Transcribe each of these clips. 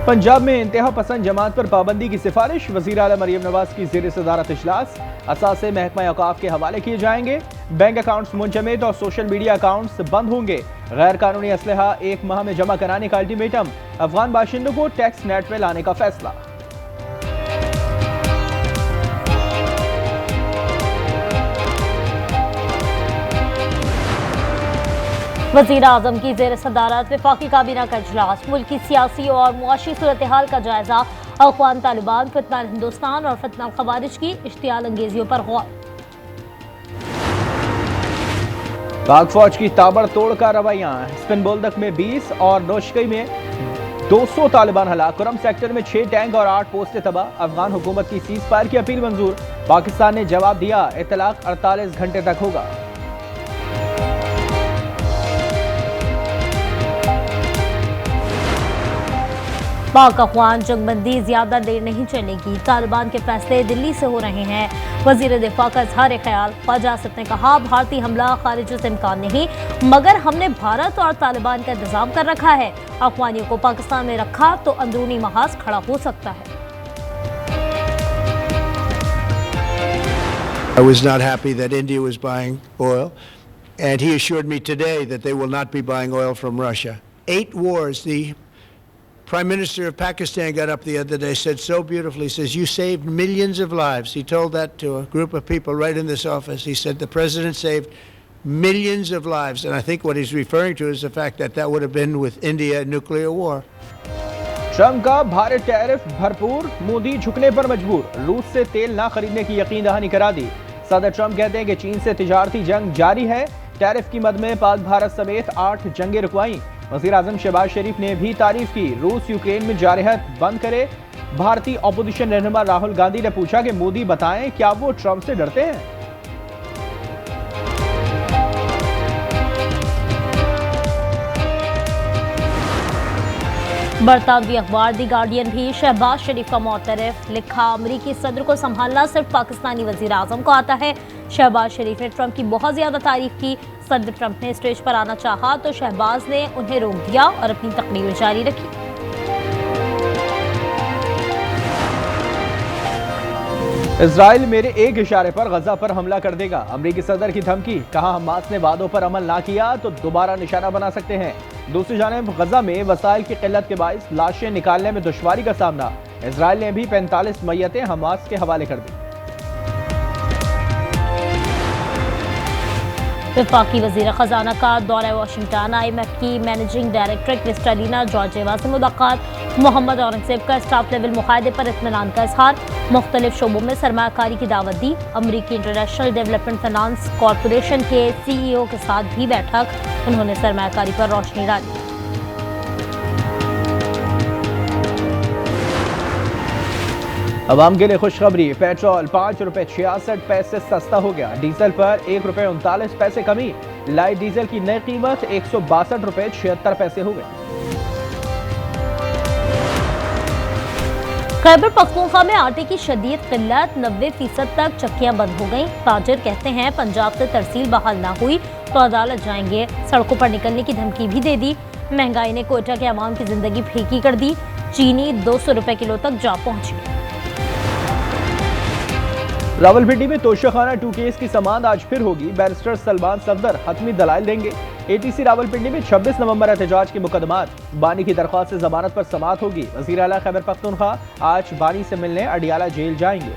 पंजाब में इंतहा पसंद जमात पर पाबंदी की सिफारिश, वज़ीर आला मरियम नवाज की ज़ेर सदारत इजलास। असासे महकमा औकाफ के हवाले किए जाएंगे। बैंक अकाउंट्स मुंजमद और सोशल मीडिया अकाउंट्स बंद होंगे। गैर कानूनी असलहा 1 माह में जमा कराने का अल्टीमेटम। अफगान बाशिंदों को टैक्स नेट में लाने का फैसला। वज़ीर आज़म की ज़ेर सदारत वफाकी काबीना का इजलास, मुल्क की सियासी और मुआशी सूरत हाल का जायजा। अफ़गान तालिबान, फितना हिंदुस्तान और फितना खवारिज की इश्तियाल अंगेजियों पर गौर। पाक फौज की ताबड़तोड़ कार्रवाइयां, स्पिन बोल्दक में 20 और नौशकई में 200 तालिबान हलाक। कुरम सेक्टर में 6 टैंक और 8 पोस्टें तबाह। अफगान हुकूमत की सीज फायर की अपील मंजूर। पाकिस्तान ने जवाब दिया, इतलाक 48 घंटे तक होगा। पाक अफगान जंगबंदी ज्यादा देर नहीं चलेगी। तालिबान के फैसले दिल्ली से हो रहे हैं। वजीर दिफा का इजहार ख्याल। ख्वाजा आसिफ ने कहा, भारतीय हमला खारिज से इम्कान नहीं, मगर हमने भारत और तालिबान का इंतजाम कर रखा है। अफगानियों को पाकिस्तान में रखा तो अंदरूनी महाज खड़ा हो सकता है। I was not happy that India was buying oil, and he assured me today that they will not be buying oil from Russia. 8 wars. The Prime Minister of Pakistan got up the other day, said so beautifully, says, you saved millions of lives. He told that to a group of people right in this office. He said the president saved millions of lives. And I think what he's referring to is the fact that that would have been with India a nuclear war. Trump का भारी tariff भरपूर, मोदी झुकने पर मजबूर। रूस से तेल ना खरीदने की यकीन दहानी करा दी। सदर ट्रंप कहते हैं कि चीन से तिजारती जंग जारी है। टैरिफ की मद में पाक भारत समेत 8 जंगें रुकवाई। वज़ीर आज़म शहबाज शरीफ ने भी तारीफ की। रूस यूक्रेन में जारहत बंद करे। भारतीय अपोजिशन रहनुमा राहुल गांधी ने पूछा कि मोदी बताएं, क्या वो ट्रंप से डरते हैं? बरतानवी अखबार दी गार्डियन भी शहबाज शरीफ का मोतरफ। लिखा, अमरीकी सदर को संभालना सिर्फ पाकिस्तानी वज़ीर आज़म को आता है। शहबाज शरीफ ने ट्रंप की बहुत ज्यादा तारीफ की। सदर ट्रंप ने स्टेज पर आना चाहा तो शहबाज ने उन्हें रोक दिया और अपनी तकरीर जारी रखी। इजराइल मेरे एक इशारे पर गजा पर हमला कर देगा। अमरीकी सदर की धमकी। कहा, हमास ने वादों पर अमल ना किया तो दोबारा निशाना बना सकते हैं। दूसरी जानिब गजा में वसाइल की किल्लत के बाइस लाशें निकालने में दुश्वारी का सामना। इजराइल ने भी 45 मैयतें हमास के हवाले कर दी। वफाकी वज़ीर ख़जाना का दौरा वाशिंगटन। IMF की मैनेजिंग डायरेक्टर क्रिस्टालिना जॉर्जिएवा से मुलाकात। मोहम्मद औरंगज़ेब का स्टाफ लेवल मुआहदे पर इत्मीनान का इजहार। मुख्तलिफ शोबों में सरमायाकारी की दावत दी। अमरीकी इंटरनेशनल डेवलपमेंट फाइनेंस कॉरपोरेशन के CEO के साथ भी बैठक। उन्होंने सरमायाकारी पर रोशनी डाली। अवाम के लिए खुशखबरी। पेट्रोल 5 रुपए 66 पैसे सस्ता हो गया। डीजल पर 1 रुपए 39 पैसे कमी। लाइट डीजल की नई कीमत 162 रुपए 76 पैसे हो गई। खैबर पख्तूनख्वा में आटे की शदीद किल्लत, 90% तक चक्कियां बंद हो गईं। ताजिर कहते हैं, पंजाब से तरसील बहाल ना हुई तो अदालत जाएंगे। सड़कों पर निकलने की धमकी भी दे दी। महंगाई ने कोयटा के अवाम की जिंदगी फीकी कर दी। चीनी 200 रुपए किलो तक जा पहुंची। रावलपिंडी में तोशाखाना 2 केस की समाअत आज फिर होगी। बैरिस्टर सलमान सफदर हतमी दलाइल देंगे। ATC रावलपिंडी में 26 नवंबर एहतजाज के मुकदमात। बानी की दरख्वास्त से जमानत पर समाअत होगी। वज़ीर आला खैबर पख्तूनख्वा आज बानी से मिलने अडियाला जेल जाएंगे।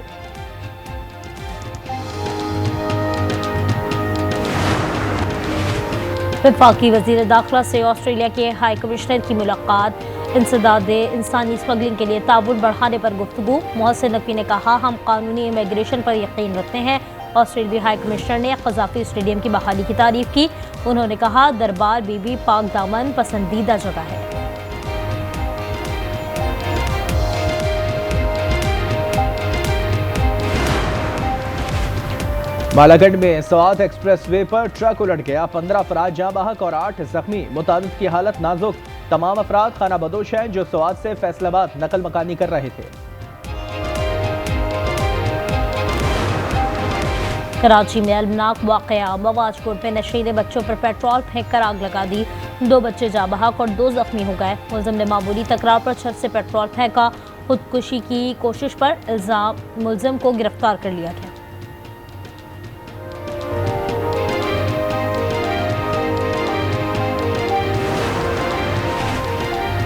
वफाकी वज़ीर दाखिला से ऑस्ट्रेलिया के हाई कमिश्नर की मुलाकात। इंसदाद इंसानी स्मगलिंग के लिए ताउन बढ़ाने पर गुफ्तगू। मोहसिन नकवी ने कहा, हम कानूनी इमिग्रेशन पर यकीन रखते हैं। ऑस्ट्रेलियाई हाई कमिश्नर ने क़ज़ाफ़ी स्टेडियम की बहाली की तारीफ की। उन्होंने कहा, दरबार बीबी पाक दामन पसंदीदा जगह है। बालागढ़ में स्वात एक्सप्रेस वे पर ट्रक उलट गया। 15 अफराद जाँ बहक और 8 जख्मी। मुताबिद की हालत नाजुक। तमाम अफराद खाना बदोश हैं जो स्वात से फैसलाबाद नकल मकानी कर रहे थे। कराची में अलमनाक वाकया। मवाजपुर में नशीले बच्चों पर पेट्रोल फेंक कर आग लगा दी। 2 बच्चे जाँ बहक और 2 जख्मी हो गए। मुलजिम ने मामूली तकरार पर छत से पेट्रोल फेंका। खुदकुशी की कोशिश पर इल्जाम मुलजिम को गिरफ्तार कर लिया गया।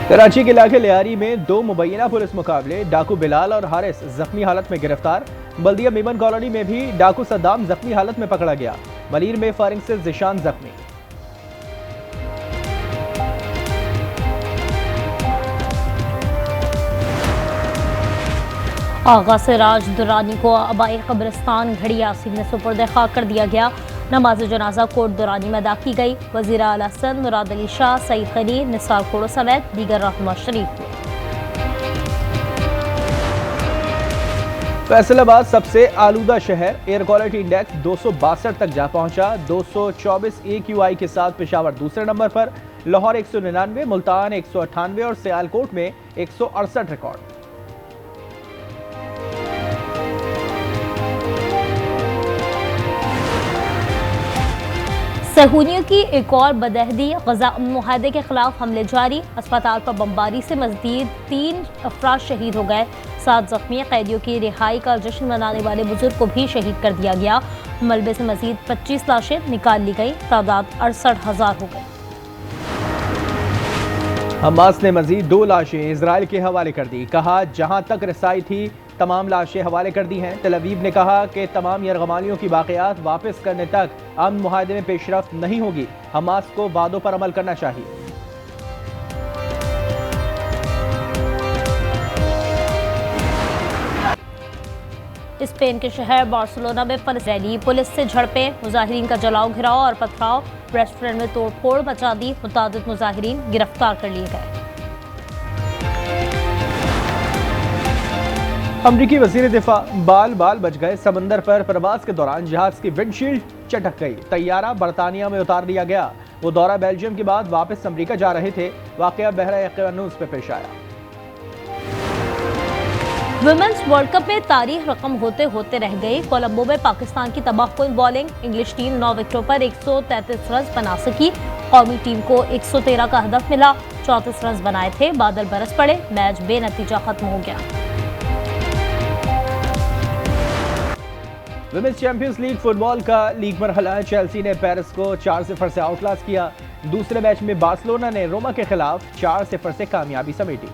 कराची के इलाके लियारी में 2 मुबैना पुलिस मुकाबले, डाकू बिलाल और हारिस जख्मी हालत में गिरफ्तार। बल्दिया मीमन कॉलोनी में भी डाकू सद्दाम जख्मी हालत में पकड़ा गया। मलीर में फायरिंग से जिशान जख्मी। आगा सिराज दुरानी को आबाई कब्रिस्तान घड़ी यासीन में सुपुर्द खाक कर दिया गया। नमाज जनाजा कोट दुरानी में अदा की गई। वज़ीर आला सन मुराद अली शाह, सईद खलील, निसार कोड़ो समेत दीगर रहनुमा शरीफ हुए। फैसलाबाद सबसे आलूदा शहर, एयर क्वालिटी इंडेक्स 262 तक जा पहुंचा। 224 AQI के साथ पेशावर दूसरे नंबर पर, लाहौर 199, मुल्तान 198 और सियालकोट में 168 रिकॉर्ड। सहूनियों की एक और बदहदी। गजा मुआहदे के खिलाफ हमले जारी। अस्पताल पर बमबारी से मज़ीद 3 अफराद शहीद हो गए। 7 जख्मी। कैदियों की रिहाई का जश्न मनाने वाले बुजुर्ग को भी शहीद कर दिया गया। मलबे से मज़ीद 25 लाशें निकाल ली गई। तादाद 68,000 हो गई। हमास ने मज़ीद 2 लाशें इजराइल के हवाले कर दी। कहा जहां तक रसाई थी तमाम लाशें हवाले कर दी हैं। तल अवीव ने कहा कि तमाम यरगमालियों की बाक़ियात वापस करने तक अमन मुआहदे में पेशरफ्त नहीं होगी। हमास को वादों पर अमल करना चाहिए। स्पेन के शहर बार्सिलोना में फलस्तीनी पुलिस से झड़पें, मुजाहिरीन का जलाओ घिराव और पथराव। रेस्टोरेंट में तोड़फोड़ मचा दी। मुतादिद मुजाहिरीन गिरफ्तार कर लिए गए। अमरीकी वज़ीर दिफा बाल बाल बच गए। समंदर पर प्रवास के दौरान जहाज की विंडशील्ड चटक गई। तैयारा बरतानिया में उतार लिया गया। वो दौरा बेल्जियम के बाद वापस अमरीका जा रहे थे। वाकया बहरा-ए-क़ानूस पे पेश आया। वुमेन्स वर्ल्ड कप में तारीख रकम होते होते रह गई। कोलंबो में पाकिस्तान की तबाहकुन बॉलिंग। इंग्लिश टीम 9 विकेटों पर 133 रन बना सकी। कौमी टीम को 113 का हदफ मिला। 34 रन बनाए थे। बादल बरस पड़े। मैच बेनतीजा खत्म हो गया। विमेंस चैंपियंस लीग फुटबॉल का लीग मरहला, चेल्सी ने पेरिस को 4-0 से आउटक्लास किया। दूसरे मैच में बार्सिलोना ने रोमा के खिलाफ 4-0 से कामयाबी समेटी।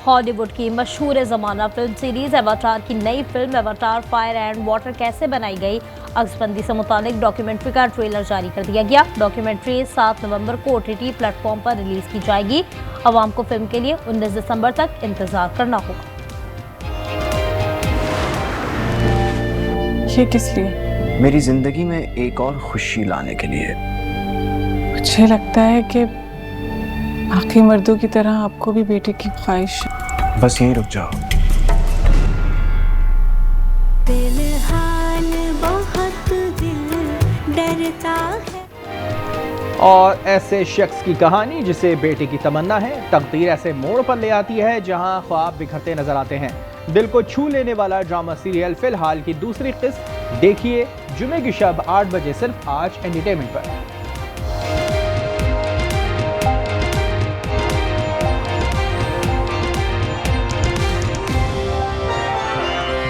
हॉलीवुड की मशहूर ज़माना फिल्म सीरीज एवाटार की नई film Avatar fire and water कैसे बनाई गई, अक्सबंदी से मुतालिक डॉक्यूमेंट्री का ट्रेलर जारी कर दिया गया। डॉक्यूमेंट्री 7 नवंबर को OTT प्लेटफॉर्म पर रिलीज की जाएगी। अवाम को फिल्म के लिए 19 दिसंबर तक इंतजार करना होगा। ये किस लिए? मेरी जिंदगी में एक और खुशी लाने के लिए। मुझे लगता है कि बाकी मर्दों की तरह आपको भी बेटे की ख्वाहिश है। बस यहीं रुक जाओ। दिलहाल बहुत दिल डरता है। और ऐसे शख्स की कहानी जिसे बेटे की तमन्ना है, तकदीर ऐसे मोड़ पर ले आती है जहां ख्वाब बिखरते नजर आते हैं। दिल को छू लेने वाला ड्रामा सीरियल फिलहाल की दूसरी किस्त देखिए जुमे की शब 8 बजे सिर्फ आज एंटरटेनमेंट पर।